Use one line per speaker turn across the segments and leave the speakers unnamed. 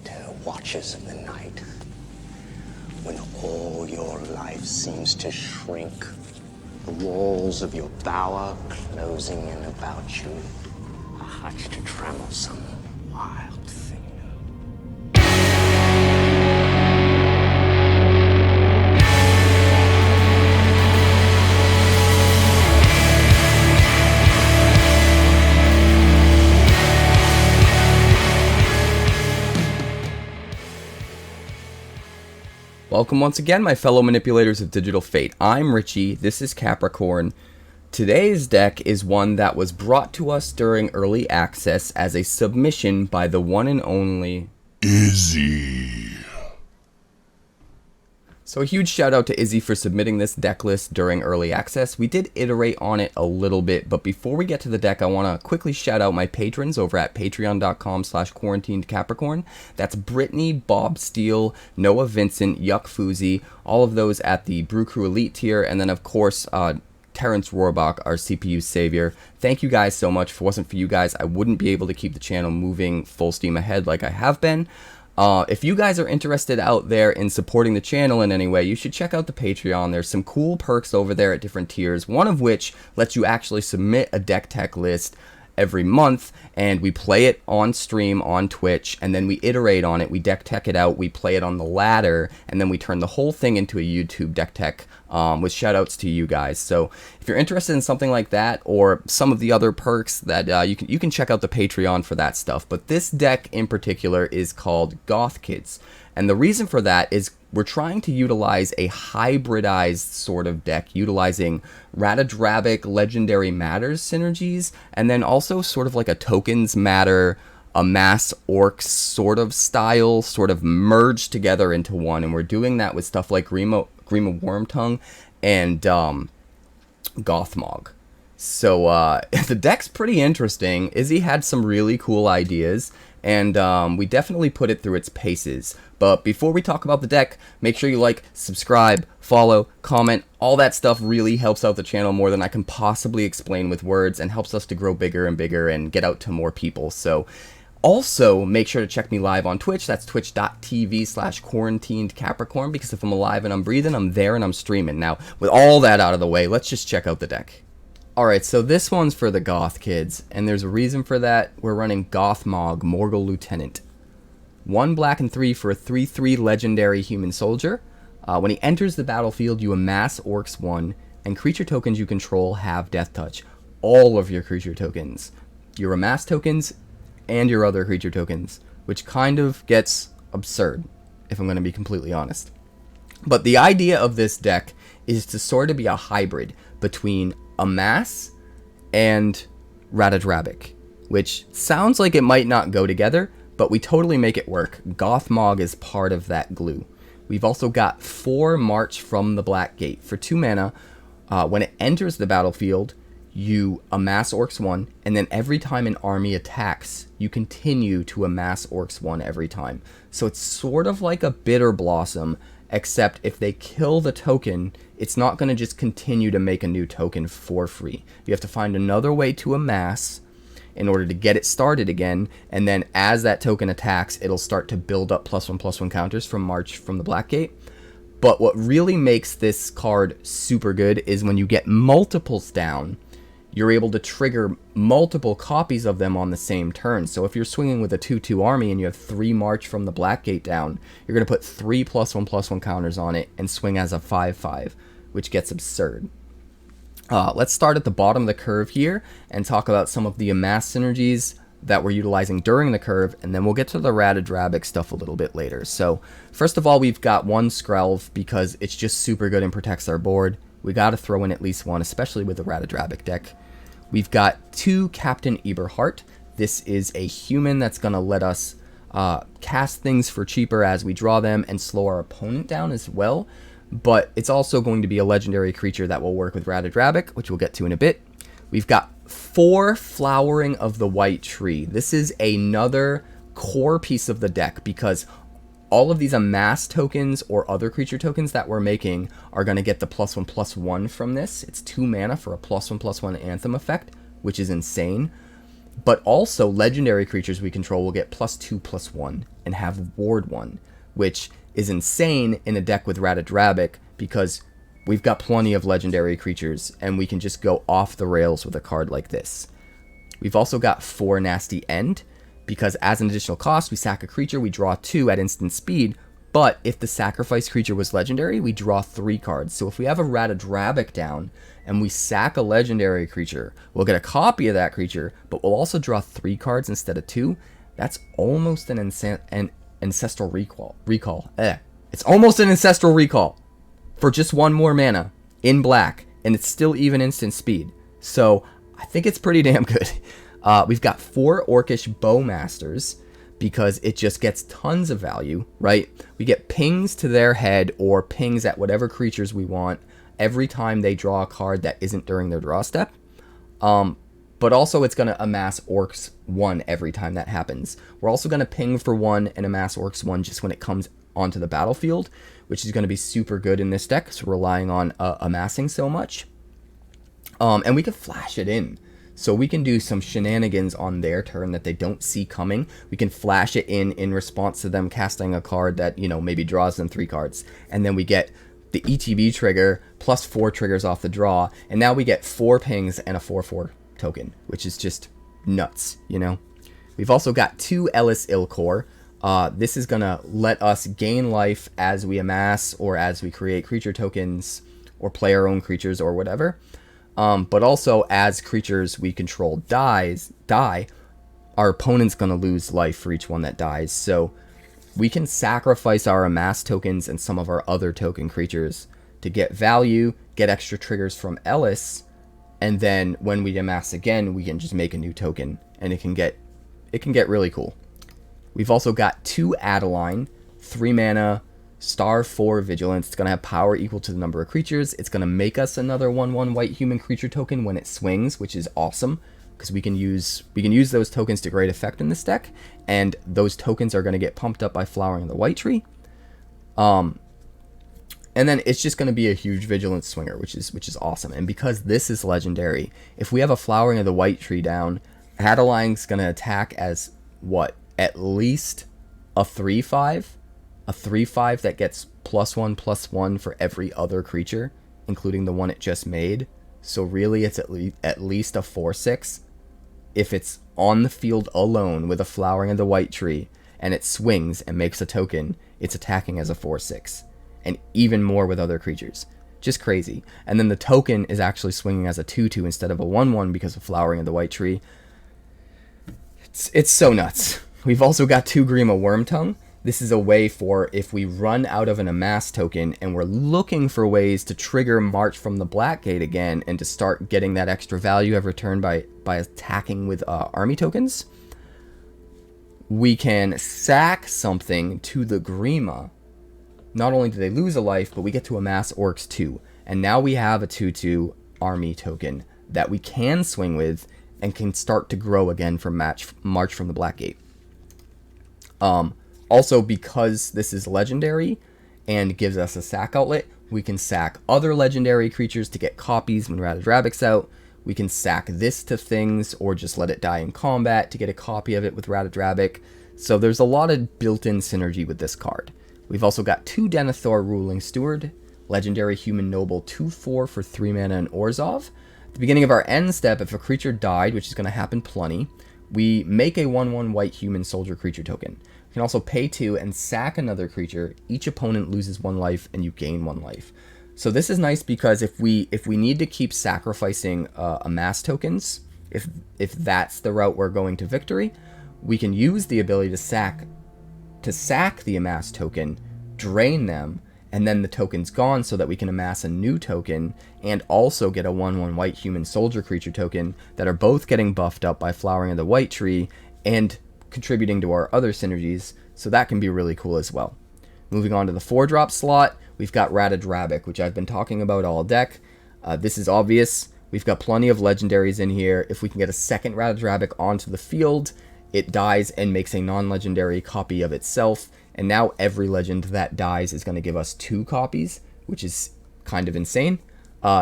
bitter watches of the night, when all your life seems to shrink, the walls of your bower closing in about you, a hutch to trammel some wild thing.
Welcome once again, my fellow manipulators of Digital Fate. I'm Richie, this is Capricorn. Today's deck is one that was brought to us during early access as a submission by the one and only
IZZY.
So a huge shout out to IZZY for submitting this deck list during early access. We did iterate on it a little bit, but before we get to the deck, I want to quickly shout out my patrons over at patreon.com/quarantinedcapricorn. That's Brittany, Bob Steele, Noah Vincent, Yuck Foozy, all of those at the Brew Crew Elite tier, and then of course, Terrence Rohrbach, our CPU savior. Thank you guys so much. If it wasn't for you guys, I wouldn't be able to keep the channel moving full steam ahead like I have been. If you guys are interested out there in supporting the channel in any way, you should check out the Patreon. There's some cool perks over there at different tiers, one of which lets you actually submit a deck tech list every month, and we play it on stream on Twitch, and then we iterate on it, we deck tech it out, we play it on the ladder, and then we turn the whole thing into a YouTube deck tech with shout outs to you guys. So if you're interested in something like that, or some of the other perks, that you can check out the Patreon for that stuff. But this deck in particular is called GOTH Kids, and the reason for that is we're trying to utilize a hybridized sort of deck, utilizing Ratadrabik Legendary Matters synergies, and then also sort of like a Tokens Matter, Amass Orcs sort of style, sort of merged together into one. And we're doing that with stuff like Gríma Wormtongue and Gothmog. So the deck's pretty interesting. IZZY had some really cool ideas, and we definitely put it through its paces. But before we talk about the deck, make sure you like, subscribe, follow, comment. All that stuff really helps out the channel more than I can possibly explain with words, and helps us to grow bigger and bigger and get out to more people. So also make sure to check me live on Twitch. That's twitch.tv/quarantinedcapricorn, because if I'm alive and I'm breathing, I'm there and I'm streaming. Now, with all that out of the way, let's just check out the deck. Alright, so this one's for the Goth kids, and there's a reason for that. We're running Gothmog, Morgul Lieutenant. 1 black and 3 for a 3/3 legendary human soldier. When he enters the battlefield, you amass Orcs 1, and creature tokens you control have Death Touch. All of your creature tokens. Your amass tokens and your other creature tokens, which kind of gets absurd, if I'm going to be completely honest. But the idea of this deck is to sort of be a hybrid between Amass and Ratadrabik, which sounds like it might not go together, but we totally make it work. Gothmog is part of that glue. We've also got 4 March from the Black Gate. For 2 mana, when it enters the battlefield, you amass Orcs 1, and then every time an army attacks, you continue to amass Orcs 1 every time. So it's sort of like a Bitter Blossom, except if they kill the token, it's not going to just continue to make a new token for free. You have to find another way to amass in order to get it started again, and then as that token attacks, it'll start to build up +1/+1 counters from March from the Black Gate. But what really makes this card super good is when you get multiples down, you're able to trigger multiple copies of them on the same turn. So if you're swinging with a 2/2 army and you have 3 March from the Black Gate down, you're going to put 3 +1/+1 counters on it and swing as a 5/5, which gets absurd. Let's start at the bottom of the curve here and talk about some of the amass synergies that we're utilizing during the curve, and then we'll get to the Ratadrabik stuff a little bit later. So first of all, we've got 1 Skrelv because it's just super good and protects our board. We got to throw in at least 1, especially with the Ratadrabik deck. We've got 2 Captain Eberhart. This is a human that's going to let us cast things for cheaper as we draw them and slow our opponent down as well. But it's also going to be a legendary creature that will work with Ratadrabik, which we'll get to in a bit. We've got 4 Flowering of the White Tree. This is another core piece of the deck because all of these amass tokens or other creature tokens that we're making are going to get the +1/+1 from this. It's 2 mana for a +1/+1 Anthem effect, which is insane. But also, legendary creatures we control will get +2/+1 and have Ward 1, which is insane in a deck with Ratadrabik because we've got plenty of legendary creatures and we can just go off the rails with a card like this. We've also got 4 Nasty End because as an additional cost, we sack a creature, we draw 2 at instant speed, but if the sacrifice creature was legendary, we draw 3 cards. So if we have a Ratadrabik down and we sack a legendary creature, we'll get a copy of that creature, but we'll also draw 3 cards instead of 2. That's almost an ancestral recall. It's almost an ancestral recall for just 1 more mana in black, and it's still even instant speed. So I think it's pretty damn good. We've got 4 Orcish Bowmasters because it just gets tons of value, right? We get pings to their head or pings at whatever creatures we want every time they draw a card that isn't during their draw step. But also it's going to amass Orcs 1 every time that happens. We're also going to ping for 1 and amass Orcs 1 just when it comes onto the battlefield, which is going to be super good in this deck, so relying on amassing so much. And we can flash it in. So we can do some shenanigans on their turn that they don't see coming. We can flash it in response to them casting a card that, you know, maybe draws them 3 cards. And then we get the ETB trigger plus 4 triggers off the draw. And now we get 4 pings and a 4/4 token, which is just nuts, you know. We've also got 2 Elas il-Kor. This is going to let us gain life as we amass or as we create creature tokens or play our own creatures or whatever. But also, as creatures we control die, our opponent's going to lose life for each one that dies. So we can sacrifice our amass tokens and some of our other token creatures to get value, get extra triggers from Elas, and then when we amass again, we can just make a new token, and it can get really cool. We've also got 2 Adeline, 3 mana, star 4 vigilance. It's going to have power equal to the number of creatures. It's going to make us another 1/1 white human creature token when it swings, which is awesome because we can use those tokens to great effect in this deck, and those tokens are going to get pumped up by Flowering of the White Tree. And then it's just going to be a huge vigilance swinger, which is awesome. And because this is legendary, if we have a Flowering of the White Tree down, Adeline's going to attack as what? At least a 3/5. A 3/5 that gets +1/+1 for every other creature, including the one it just made. So really it's at least a 4/6. If it's on the field alone with a Flowering of the White Tree, and it swings and makes a token, it's attacking as a 4/6. And even more with other creatures. Just crazy. And then the token is actually swinging as a 2/2 instead of a 1/1 because of Flowering of the White Tree. It's so nuts. We've also got 2 Gríma Wormtongue. This is a way for if we run out of an amass token and we're looking for ways to trigger March from the Blackgate again and to start getting that extra value every turn by attacking with army tokens, we can sack something to the Gríma. Not only do they lose a life, but we get to amass Orcs 2. And now we have a 2/2 army token that we can swing with and can start to grow again from March from the Blackgate. Also, because this is legendary and gives us a sack outlet, we can sack other legendary creatures to get copies when Ratadrabik's out. We can sack this to things or just let it die in combat to get a copy of it with Ratadrabik. So there's a lot of built-in synergy with this card. We've also got 2 Denethor Ruling Steward, legendary human noble 2/4 for 3 mana in Orzhov. At the beginning of our end step, if a creature died, which is going to happen plenty, we make a 1/1 white human soldier creature token. You can also pay 2 and sack another creature. Each opponent loses 1 life and you gain 1 life. So this is nice because if we need to keep sacrificing amass tokens, if that's the route we're going to victory, we can use the ability to sack the amass token, drain them, and then the token's gone so that we can amass a new token and also get a 1/1 white human soldier creature token that are both getting buffed up by Flowering of the White Tree and contributing to our other synergies, so that can be really cool as well. Moving on to the 4-drop slot, we've got Ratadrabik, which I've been talking about all deck. This is obvious. We've got plenty of legendaries in here. If we can get a second Ratadrabik onto the field, it dies and makes a non-legendary copy of itself, and now every legend that dies is going to give us 2 copies, which is kind of insane.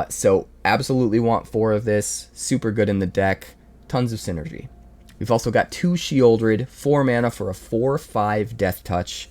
So absolutely want 4 of this. Super good in the deck. Tons of synergy. We've also got 2 Sheoldred, 4 mana for a 4/5 Death Touch.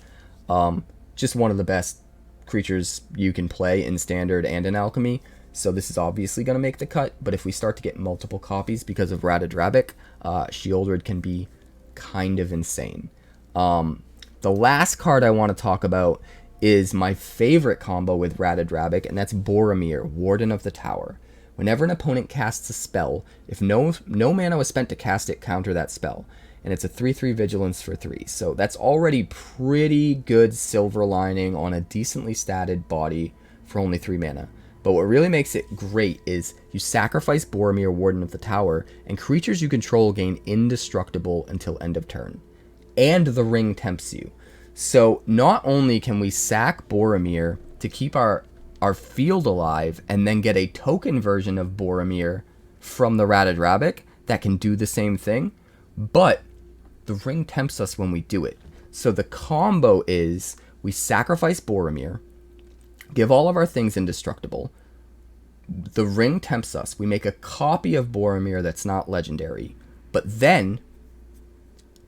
Just one of the best creatures you can play in Standard and in Alchemy. So this is obviously going to make the cut, but if we start to get multiple copies because of Ratadrabik, Sheoldred can be kind of insane. The last card I want to talk about is my favorite combo with Ratadrabik, and that's Boromir, Warden of the Tower. Whenever an opponent casts a spell, if no mana was spent to cast it, counter that spell. And it's a 3/3 vigilance for 3. So that's already pretty good silver lining on a decently statted body for only 3 mana. But what really makes it great is you sacrifice Boromir, Warden of the Tower, and creatures you control gain indestructible until end of turn. And the ring tempts you. So not only can we sack Boromir to keep our field alive and then get a token version of Boromir from the Ratadrabik that can do the same thing, but the ring tempts us when we do it. So the combo is we sacrifice Boromir, give all of our things indestructible, the ring tempts us, we make a copy of Boromir that's not legendary, but then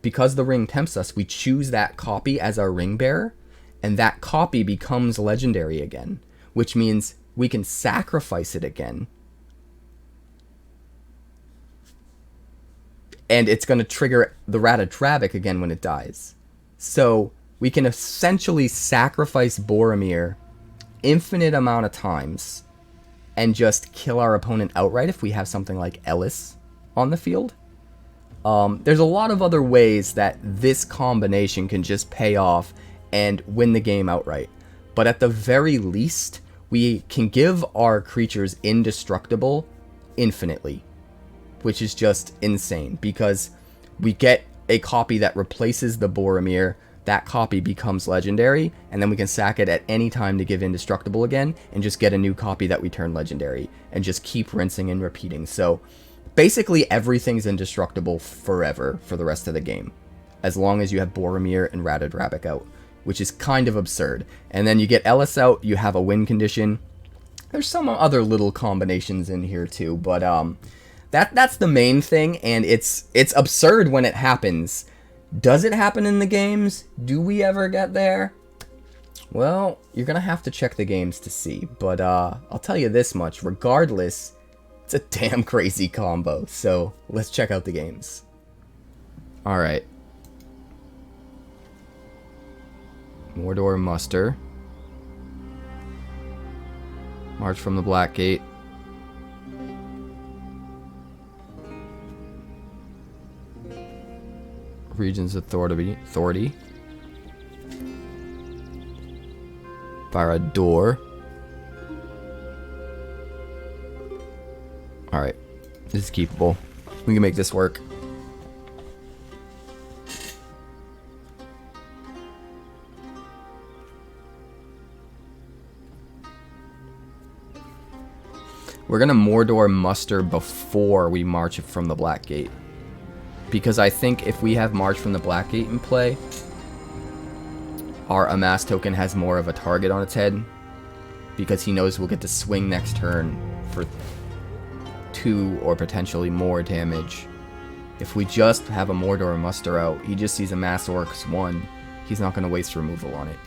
because the ring tempts us, we choose that copy as our ring bearer, and that copy becomes legendary again, which means we can sacrifice it again. And it's going to trigger the Ratadrabik again when it dies. So we can essentially sacrifice Boromir infinite amount of times and just kill our opponent outright if we have something like Elas on the field. There's a lot of other ways that this combination can just pay off and win the game outright. But at the very least, we can give our creatures indestructible infinitely, which is just insane because we get a copy that replaces the Boromir, that copy becomes legendary, and then we can sack it at any time to give indestructible again and just get a new copy that we turn legendary and just keep rinsing and repeating. So basically everything's indestructible forever for the rest of the game, as long as you have Boromir and Ratadrabik out, which is kind of absurd. And then you get Elas out, you have a win condition. There's some other little combinations in here too, but that's the main thing, and it's absurd when it happens. Does it happen in the games? Do we ever get there? Well, you're gonna have to check the games to see, but I'll tell you this much, regardless, it's a damn crazy combo, so let's check out the games. Alright. Mordor Muster. March from the Black Gate. Regions Authority. Barad-dûr. Alright. This is keepable. We can make this work. We're gonna Mordor Muster before we march from the Black Gate. Because I think if we have March from the Black Gate in play, our Amass token has more of a target on its head. Because he knows we'll get to swing next turn for 2 or potentially more damage. If we just have a Mordor Muster out, he just sees Amass Orcs 1, he's not going to waste removal on it.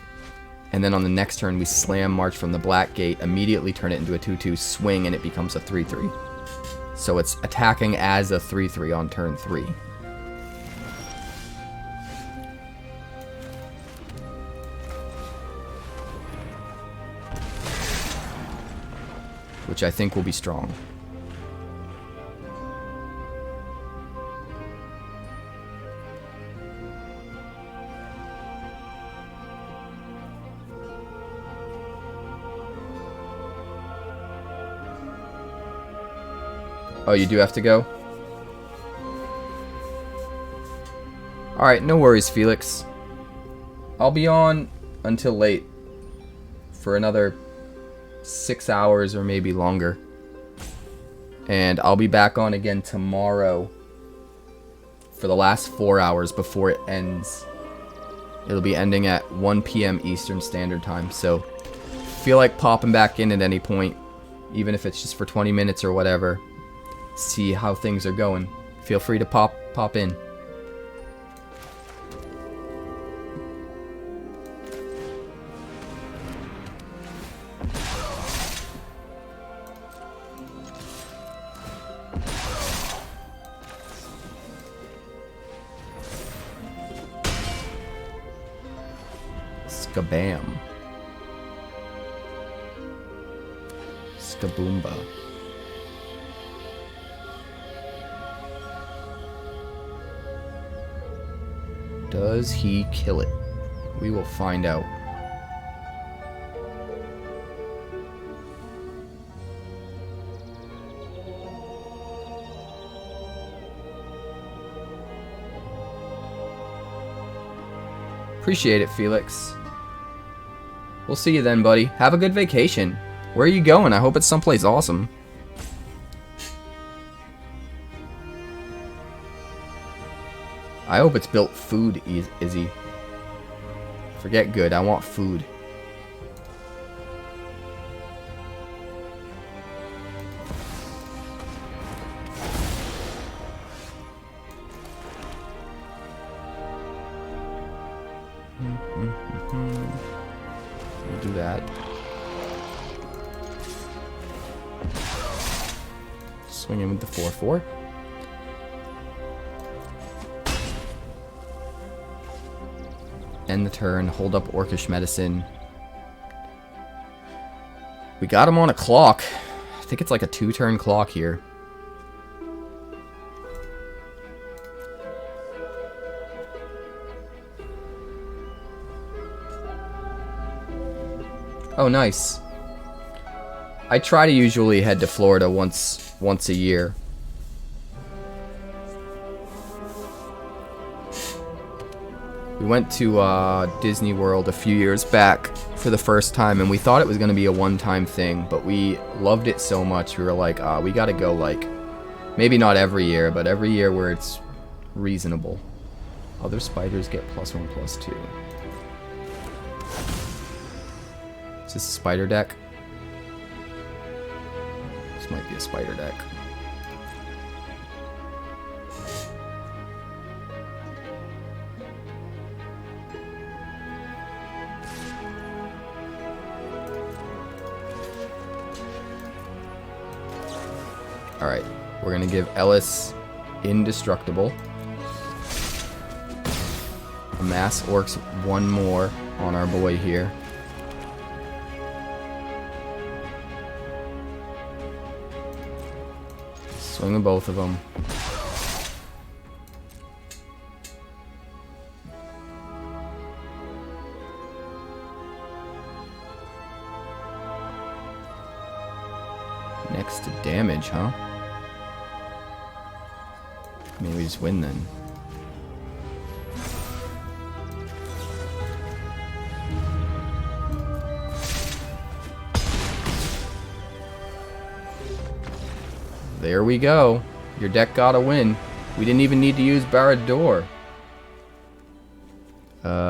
And then on the next turn we slam March from the Black Gate, immediately turn it into a 2/2, swing, and it becomes a 3/3. So it's attacking as a 3/3 on turn 3. Which I think will be strong. Oh, you do have to go? Alright, no worries, Felix. I'll be on until late for another 6 hours or maybe longer. And I'll be back on again tomorrow for the last 4 hours before it ends. It'll be ending at 1 p.m. Eastern Standard Time, so feel like popping back in at any point, even if it's just for 20 minutes or whatever. See how things are going. Feel free to pop in. Skabam. Skaboomba. Does he kill it? We will find out. Appreciate it, Felix. We'll see you then, buddy. Have a good vacation. Where are you going? I hope it's someplace awesome. I hope it's built food, Izzy. Forget good, I want food. We'll do that. Swing in with the 4/4. End the turn, hold up Orcish Medicine. We got him on a clock. I think it's like a 2-turn clock here. Oh, nice. I try to usually head to Florida once a year. We went to Disney World a few years back for the first time, and we thought it was going to be a one-time thing, but we loved it so much, we were like, we got to go, like, maybe not every year, but every year where it's reasonable. Other spiders get +1/+2. Is this a spider deck? This might be a spider deck. Alright, we're gonna give Elas Indestructible. Amass Orcs one more on our boy here. Swing with both of them. Next to damage, huh? Maybe we just win then. There we go. Your deck got a win. We didn't even need to use Barad-dûr.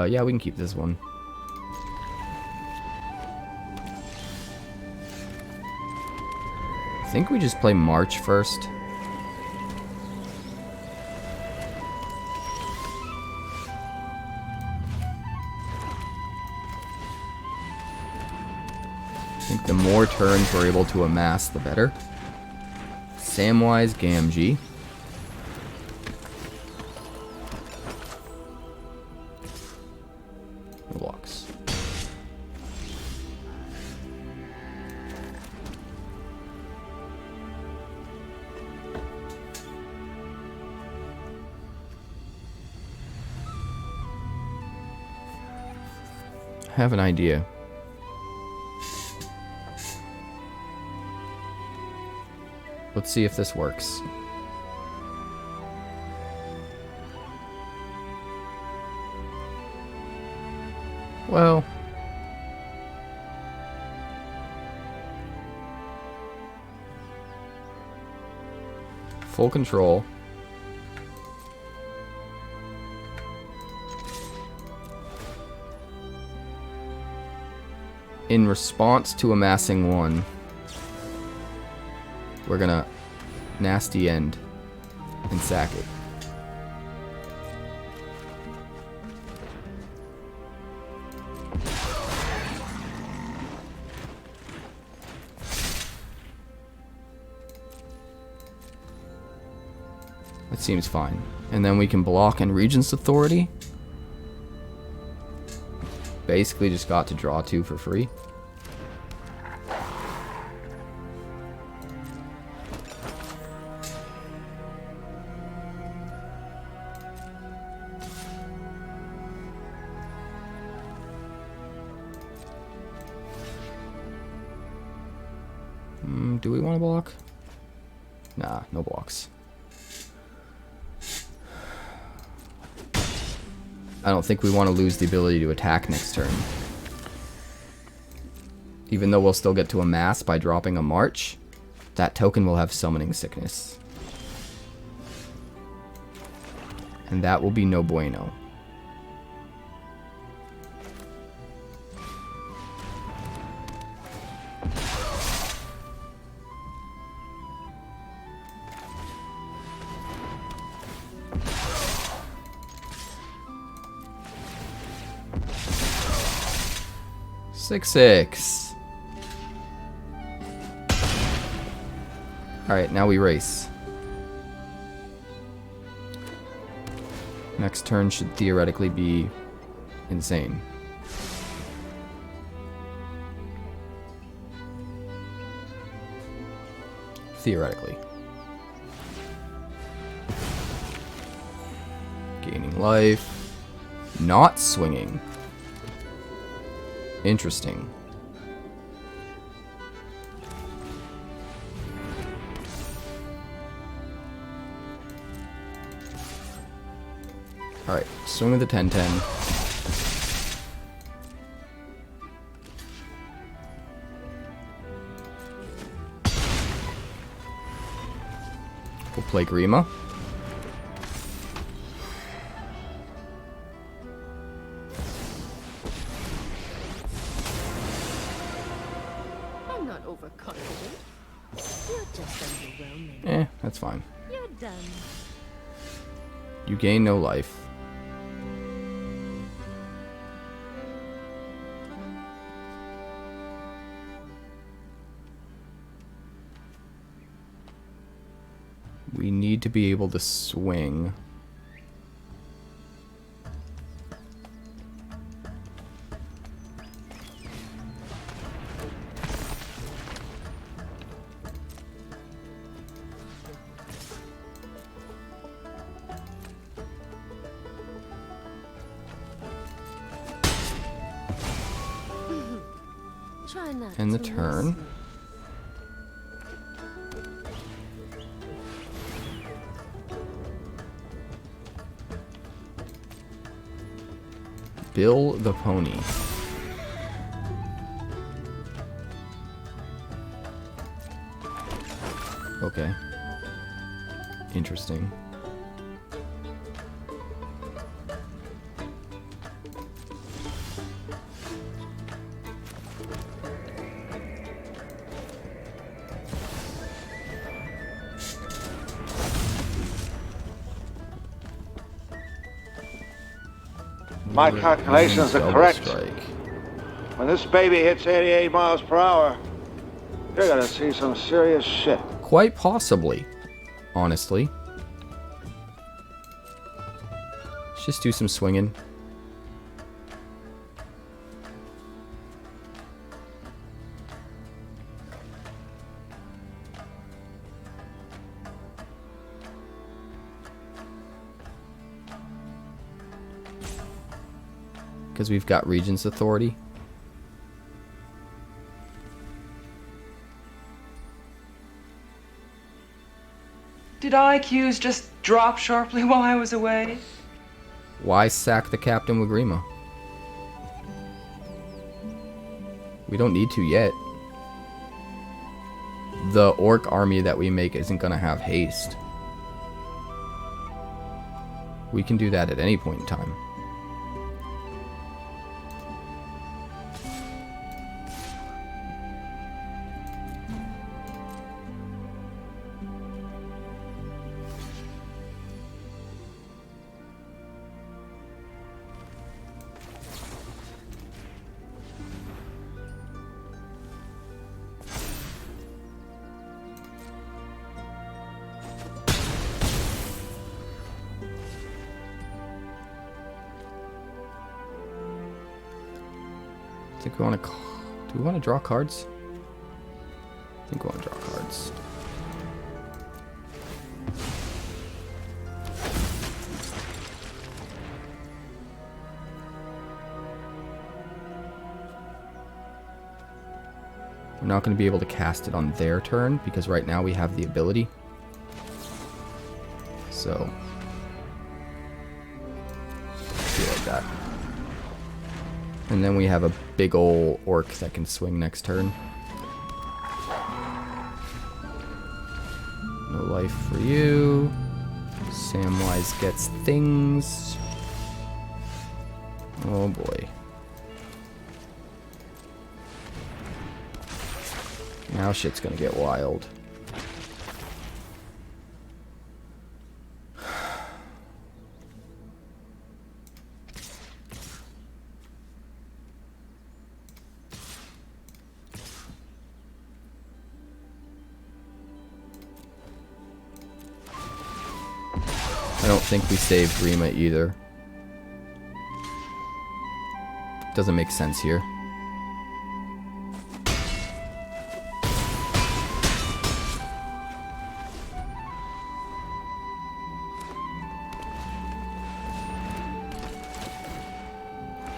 Yeah, we can keep this one. I think we just play March first. I think the more turns we're able to amass, the better. Samwise Gamgee. Blocks. I have an idea. Let's see if this works. Well, full control. In response to amassing one, we're gonna nasty end and sack it. That seems fine. And then we can block and Regent's Authority. basically just got to draw 2 for free. Do we want to block? Nah, no blocks. I don't think we want to lose the ability to attack next turn. Even though we'll still get to amass by dropping a march, that token will have summoning sickness. And that will be no bueno. Six. Alright, now we race. Next turn should theoretically be insane. Theoretically. Gaining life. Not swinging. Interesting. Alright, swing with the 10-10. We'll play Gríma. That's fine.
You're done.
You gain no life. We need to be able to swing. And the turn. Bill the pony. Okay. Interesting.
My calculations are correct.
Strike.
When this baby hits 88 miles per hour, you're gonna see some serious shit.
Quite possibly, honestly. Let's just do some swinging. Because we've got Regent's Authority.
Did IQs just drop sharply while I was away?
Why sack the captain with Gríma? We don't need to yet. The orc army that we make isn't going to have haste. We can do that at any point in time. I think we want to... Do we want to draw cards? I think we want to draw cards. We're not going to be able to cast it on their turn because right now we have the ability. So, do like that. And then we have a big ol' orc that can swing next turn. No life for you. Samwise gets things. Oh boy. Now shit's gonna get wild. I don't think we saved Gríma either. Doesn't make sense here.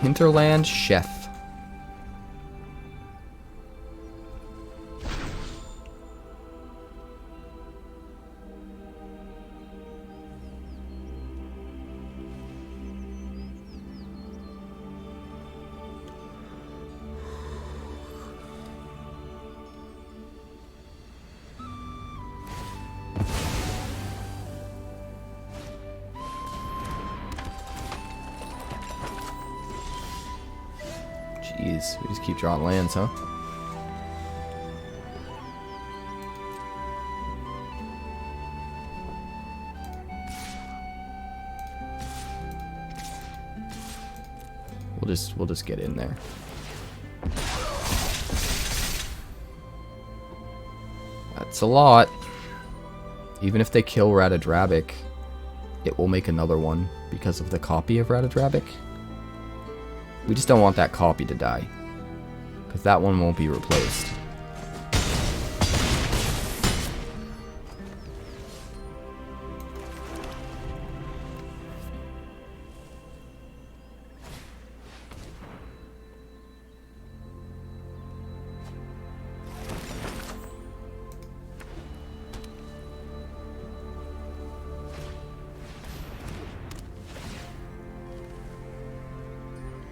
Hinterland Chef. Jeez, we just keep drawing lands, huh? We'll just get in there. That's a lot. Even if they kill Ratadrabik, it will make another one because of the copy of Ratadrabik. We just don't want that copy to die, because that one won't be replaced.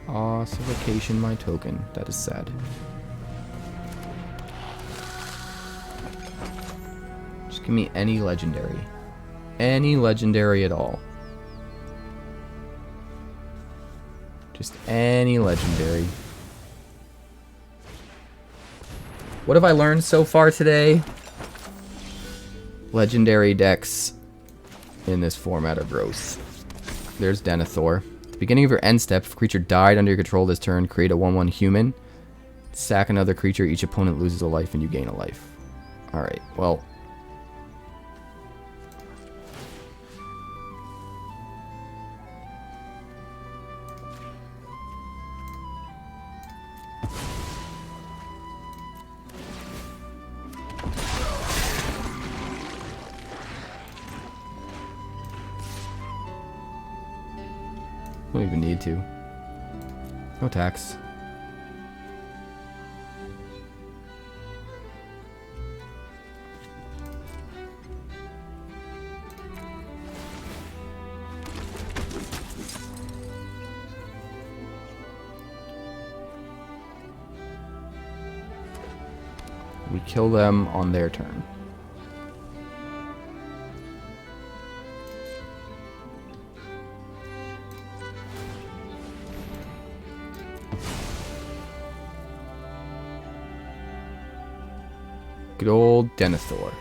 Ossification my token. That is sad. Just give me any legendary. Any legendary at all. Just any legendary. What have I learned so far today? Legendary decks in this format are gross. There's Denethor. Beginning of your end step, if a creature died under your control this turn, create a 1/1 human. Sack another creature, each opponent loses a life and you gain a life. Alright, well. Don't even need to. No tax. We kill them on their turn. Good old Denethor.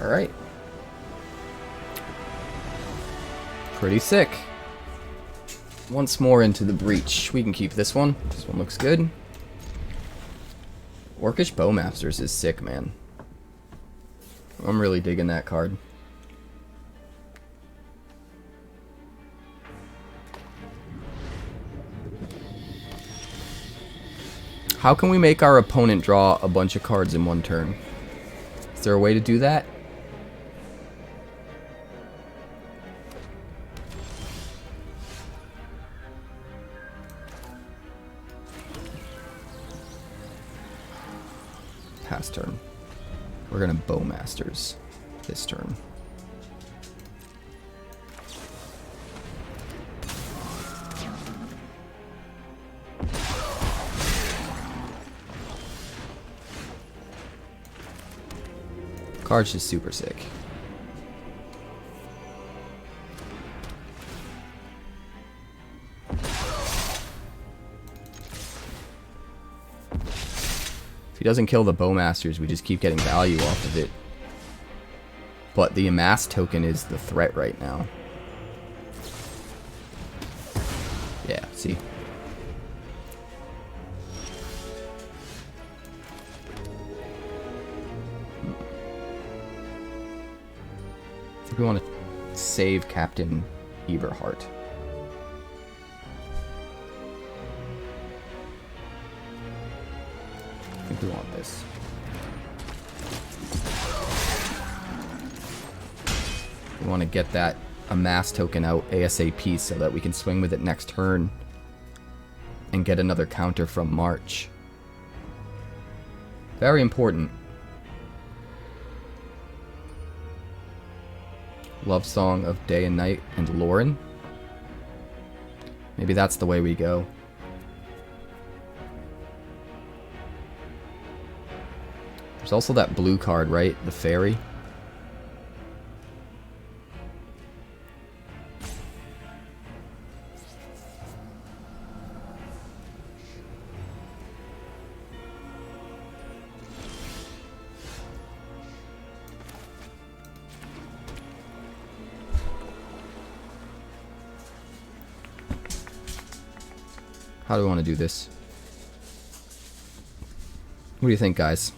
All right. Pretty sick. Once more into the breach. We can keep this one. This one looks good. Orcish Bowmasters is sick, man. I'm really digging that card. How can we make our opponent draw a bunch of cards in one turn? Is there a way to do that? Pass turn. We're gonna Bowmasters this turn. Card's just super sick. If he doesn't kill the Bowmasters, we just keep getting value off of it. But the Amass token is the threat right now. Yeah, see? I think we want to save Captain Eberhart. I think we want this. We want to get that Amass token out ASAP so that we can swing with it next turn and get another counter from March. Very important. Love Song of Day and Night and Lauren. Maybe that's the way we go. There's also that blue card, right? The Fairy. How do we want to do this? What do you think, guys?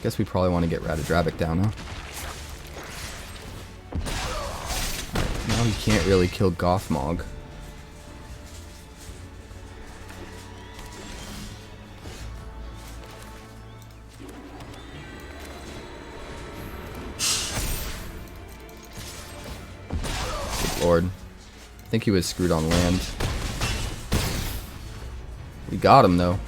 Guess we probably want to get Ratadrabik down, huh? Right, now you can't really kill Gothmog. Lord. I think he was screwed on land. We got him, though.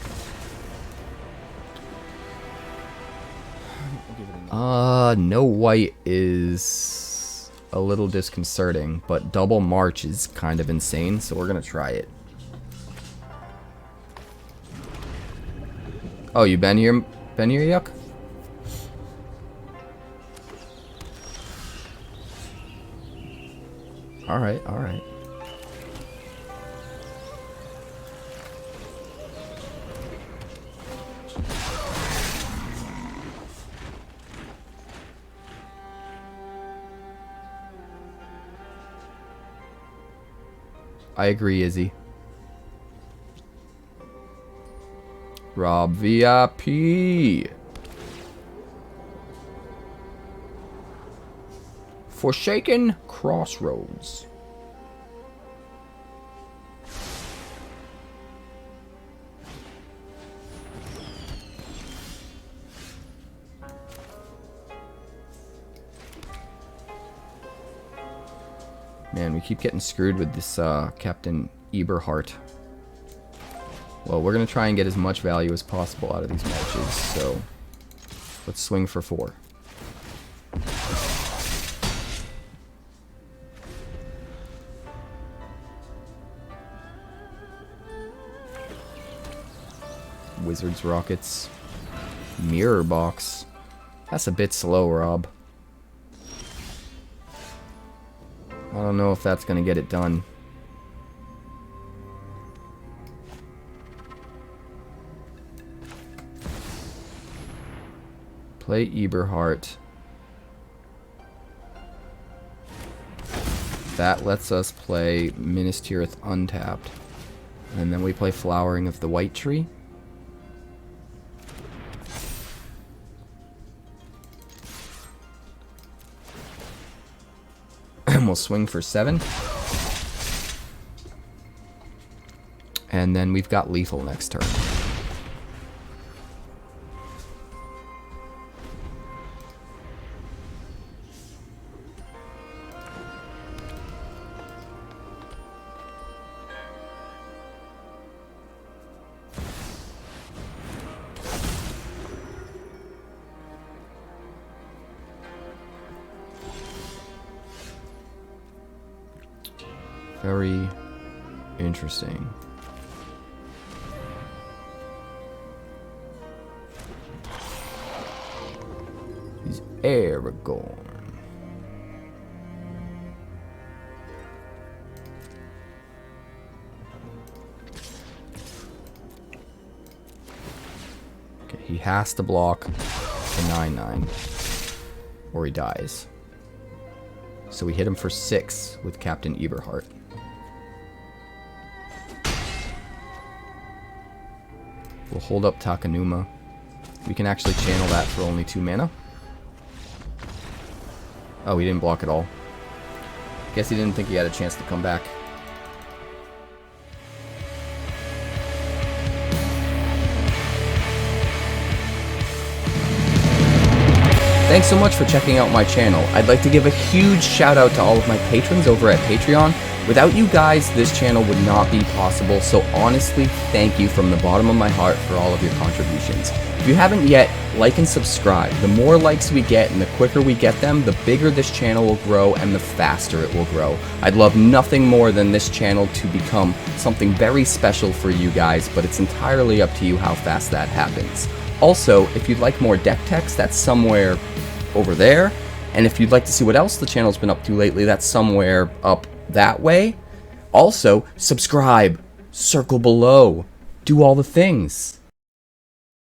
No white is a little disconcerting, but double March is kind of insane, so we're gonna try it. Oh, you been here, Yuck? Alright, alright. I agree, Izzy. Rob VIP. Forsaken Crossroads. Man, we keep getting screwed with this Captain Eberhart. Well, we're going to try and get as much value as possible out of these matches, so let's swing for 4. Wizards Rockets. Mirror Box. That's a bit slow, Rob. I don't know if that's going to get it done. Play Eberhart. That lets us play Minas Tirith untapped. And then we play Flowering of the White Tree. And we'll swing for 7. And then we've got Lethal next turn. Very interesting. He's Aragorn. Okay, he has to block the 9/9 or he dies. So we hit him for 6 with Captain Eberhart. We'll hold up Takenuma. We can actually channel that for only 2 mana. Oh, he didn't block at all. Guess he didn't think he had a chance to come back. Thanks so much for checking out my channel. I'd like to give a huge shout out to all of my patrons over at Patreon. Without you guys, this channel would not be possible, so honestly, thank you from the bottom of my heart for all of your contributions. If you haven't yet, like and subscribe. The more likes we get and the quicker we get them, the bigger this channel will grow and the faster it will grow. I'd love nothing more than this channel to become something very special for you guys, but it's entirely up to you how fast that happens. Also, if you'd like more deck text, that's somewhere over there. And if you'd like to see what else the channel's been up to lately, that's somewhere up that way. Also, subscribe, circle below, do all the things.